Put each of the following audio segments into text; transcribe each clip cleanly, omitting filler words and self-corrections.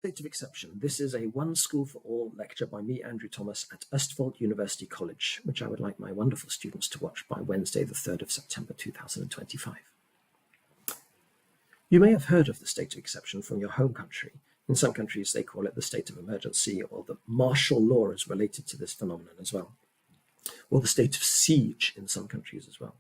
State of Exception. This is a One School for All lecture by me, Andrew Thomas, at Østfold University College, which I would like my wonderful students to watch by Wednesday, the 3rd of September 2025. You may have heard of the state of exception from your home country. In some countries, they call it the state of emergency, or the martial law is related to this phenomenon as well, or the state of siege in some countries as well.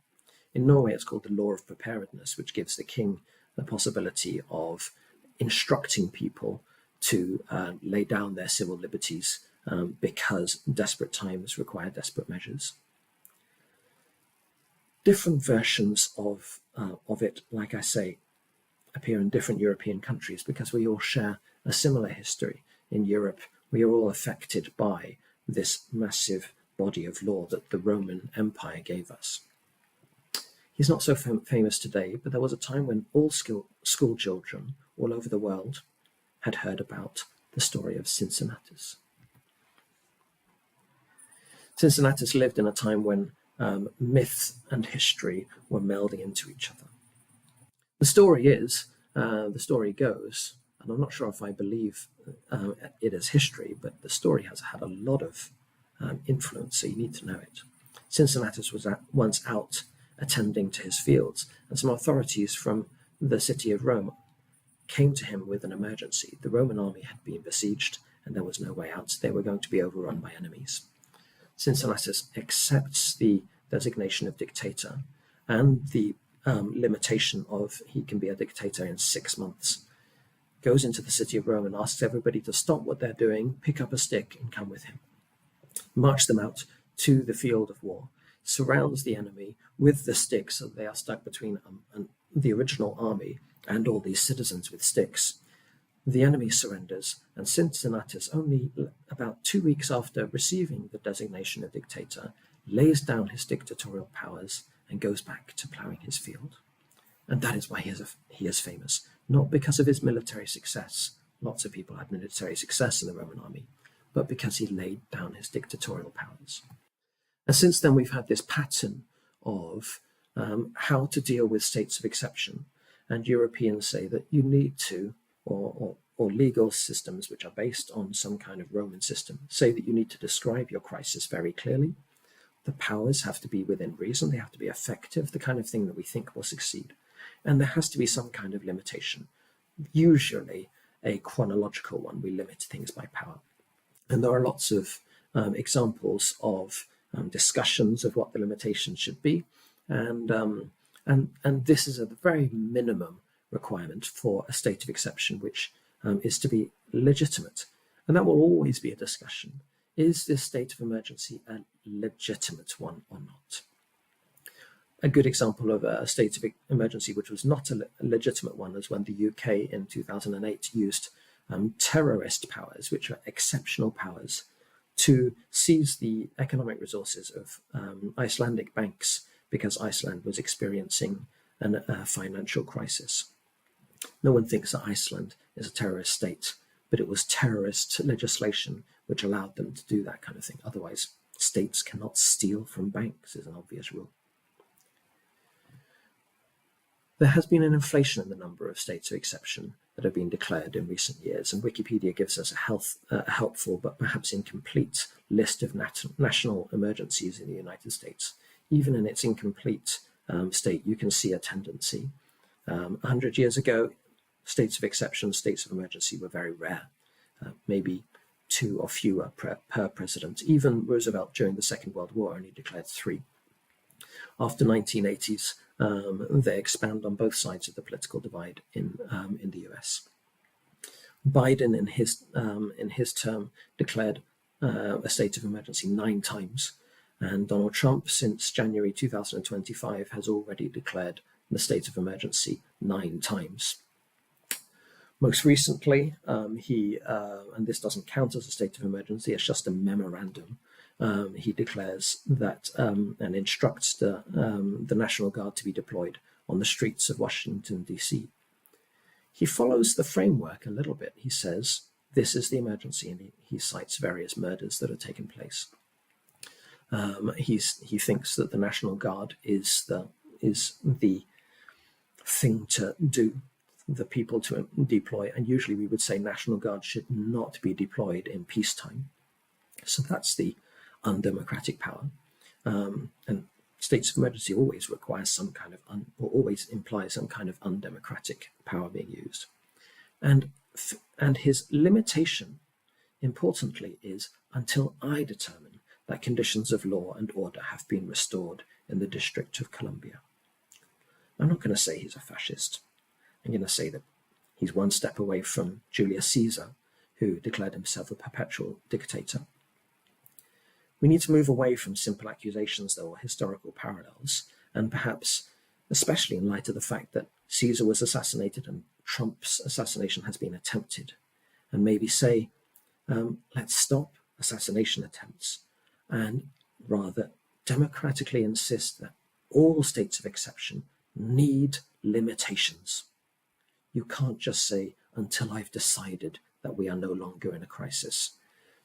In Norway, it's called the law of preparedness, which gives the king the possibility of instructing people to lay down their civil liberties because desperate times require desperate measures. Different versions of it, like I say, appear in different European countries because we all share a similar history. In Europe, we are all affected by this massive body of law that the Roman Empire gave us. He's not so famous today, but there was a time when all school children all over the world had heard about the story of Cincinnatus. Cincinnatus lived in a time when myth and history were melding into each other. The story goes, and I'm not sure if I believe it as history, but the story has had a lot of influence, so you need to know it. Cincinnatus was once out attending to his fields, and some authorities from the city of Rome came to him with an emergency. The Roman army had been besieged, and there was no way out. They were going to be overrun by enemies. Cincinnatus accepts the designation of dictator and the limitation of he can be a dictator in 6 months, goes into the city of Rome and asks everybody to stop what they're doing, pick up a stick and come with him. March them out to the field of war, surrounds the enemy with the sticks so they are stuck between the original army and all these citizens with sticks. The enemy surrenders, and Cincinnatus, only about 2 weeks after receiving the designation of dictator, lays down his dictatorial powers and goes back to ploughing his field. And that is why he is famous, not because of his military success. Lots of people had military success in the Roman army, but because he laid down his dictatorial powers. And since then, we've had this pattern of how to deal with states of exception. And Europeans say that you need to, or legal systems which are based on some kind of Roman system, say that you need to describe your crisis very clearly. The powers have to be within reason, they have to be effective, the kind of thing that we think will succeed. And there has to be some kind of limitation, usually a chronological one. We limit things by power. And there are lots of examples of discussions of what the limitations should be. And this is a very minimum requirement for a state of exception, which is to be legitimate. And that will always be a discussion. Is this state of emergency a legitimate one or not? A good example of a state of emergency which was not a legitimate one is when the UK in 2008 used terrorist powers, which are exceptional powers, to seize the economic resources of Icelandic banks because Iceland was experiencing a financial crisis. No one thinks that Iceland is a terrorist state, but it was terrorist legislation which allowed them to do that kind of thing. Otherwise, states cannot steal from banks, is an obvious rule. There has been an inflation in the number of states of exception that have been declared in recent years, and Wikipedia gives us a helpful but perhaps incomplete list of national emergencies in the United States. Even in its incomplete state, you can see a tendency. 100 years ago, states of exception, states of emergency were very rare, maybe 2 or fewer per president. Even Roosevelt during the Second World War only declared 3. After 1980s, they expand on both sides of the political divide in the US. Biden, in his term, declared a state of emergency 9 times, and Donald Trump, since January 2025, has already declared the state of emergency 9 times. Most recently, and this doesn't count as a state of emergency, it's just a memorandum. He declares that and instructs the National Guard to be deployed on the streets of Washington, D.C. He follows the framework a little bit. He says, this is the emergency, and he cites various murders that have taken place. He thinks that the National Guard is the thing to do. the people to deploy, and usually we would say National Guard should not be deployed in peacetime. So that's the undemocratic power. And states of emergency always require some kind of, or always implies some kind of undemocratic power being used. And his limitation, importantly, is until I determine that conditions of law and order have been restored in the District of Columbia. I'm not going to say he's a fascist. I'm going to say that he's one step away from Julius Caesar, who declared himself a perpetual dictator. We need to move away from simple accusations, though, or historical parallels, and perhaps, especially in light of the fact that Caesar was assassinated and Trump's assassination has been attempted, and maybe say, let's stop assassination attempts and rather democratically insist that all states of exception need limitations. You can't just say, until I've decided that we are no longer in a crisis.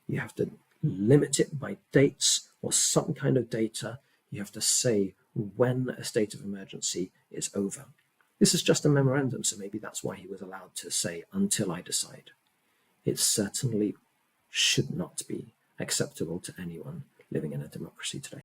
You have to limit it by dates or some kind of data. You have to say when a state of emergency is over. This is just a memorandum, so maybe that's why he was allowed to say, until I decide. It certainly should not be acceptable to anyone living in a democracy today.